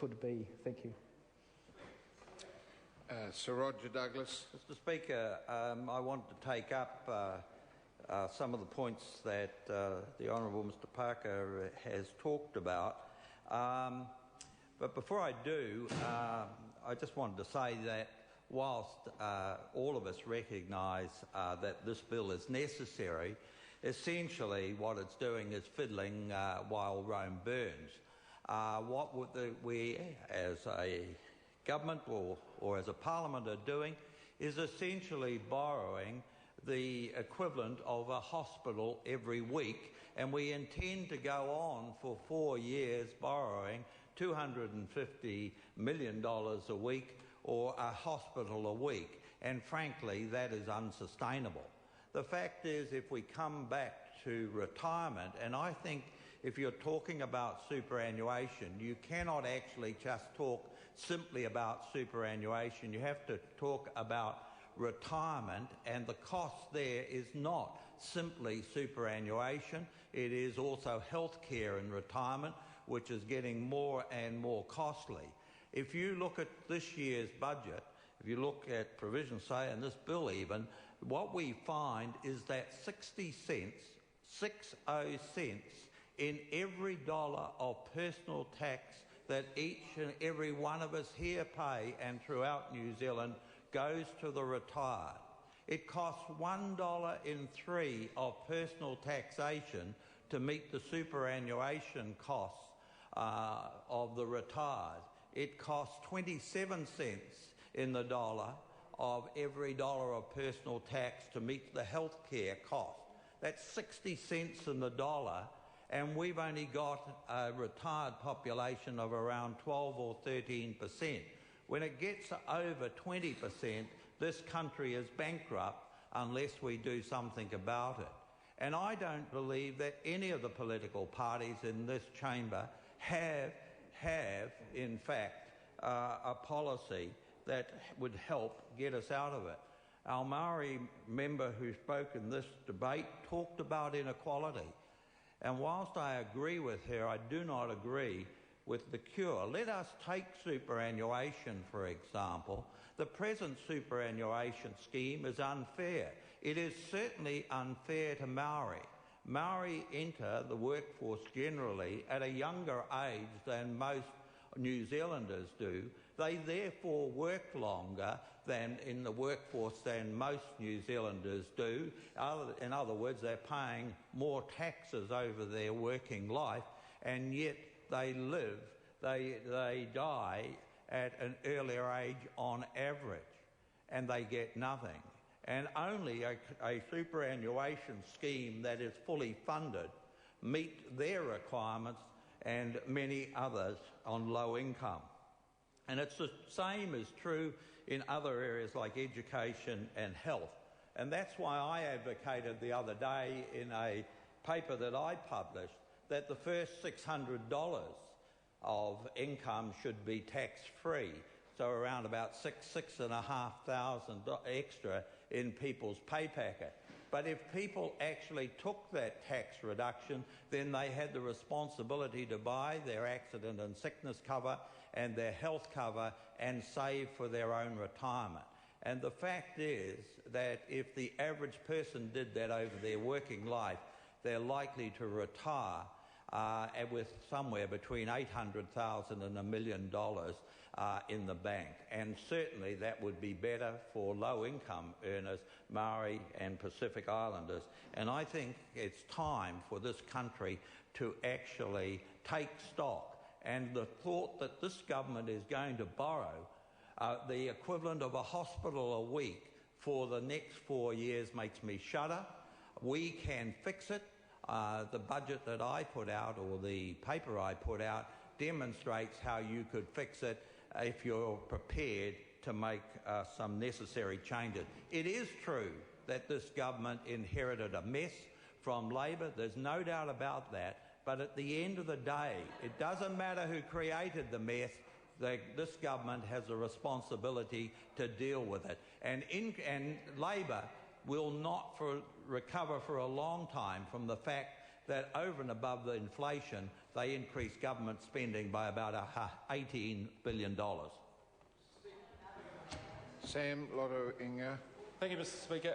could be. Thank you. Sir Roger Douglas. Mr Speaker, I want to take up some of the points that the Honourable Mr Parker has talked about. But before I do, I just wanted to say that whilst all of us recognise that this bill is necessary, essentially what it's doing is fiddling while Rome burns. What would we, as a government or as a parliament, are doing is essentially borrowing the equivalent of a hospital every week, and we intend to go on for 4 years borrowing $250 million a week or a hospital a week, and frankly that is unsustainable. The fact is, if we come back to retirement, and I think if you're talking about superannuation, you cannot actually just talk simply about superannuation. You have to talk about retirement, and the cost there is not simply superannuation. It is also health care in retirement, which is getting more and more costly. If you look at this year's budget, if you look at provisions, say, in this bill even, what we find is that 60 cents in every dollar of personal tax that each and every one of us here pay and throughout New Zealand goes to the retired. It costs $1 in 3 of personal taxation to meet the superannuation costs of the retired. It costs 27 cents in the dollar of every dollar of personal tax to meet the health care cost. That's 60 cents in the dollar, and we've only got a retired population of around 12 or 13%. When it gets over 20%, this country is bankrupt unless we do something about it. And I don't believe that any of the political parties in this chamber have in fact, a policy that would help get us out of it. Our Maori member who spoke in this debate talked about inequality. And whilst I agree with her, I do not agree with the cure. Let us take superannuation, for example. The present superannuation scheme is unfair. It is certainly unfair to Maori. Maori enter the workforce generally at a younger age than most New Zealanders do. They therefore work longer than in the workforce than most New Zealanders do. In other words, they're paying more taxes over their working life, and yet they die at an earlier age on average, and they get nothing. And only a superannuation scheme that is fully funded meet their requirements and many others on low income. And it's the same is true in other areas like education and health. And that's why I advocated the other day in a paper that I published that the first $600 of income should be tax-free, so around about $6,500 extra in people's pay packet. But if people actually took that tax reduction, then they had the responsibility to buy their accident and sickness cover and their health cover and save for their own retirement. And the fact is that if the average person did that over their working life, they're likely to retire with somewhere between $800,000 and $1 million in the bank. And certainly that would be better for low-income earners, Maori and Pacific Islanders. And I think it's time for this country to actually take stock. And the thought that this government is going to borrow the equivalent of a hospital a week for the next 4 years makes me shudder. We can fix it. The budget that I put out, or the paper I put out, demonstrates how you could fix it if you're prepared to make some necessary changes. It is true that this government inherited a mess from Labor. There's no doubt about that. But at the end of the day, it doesn't matter who created the mess. This government has a responsibility to deal with it. And Labor will not recover for a long time from the fact that over and above the inflation, they increased government spending by about $18 billion. Sam Lotto Inga. Thank you, Mr. Speaker.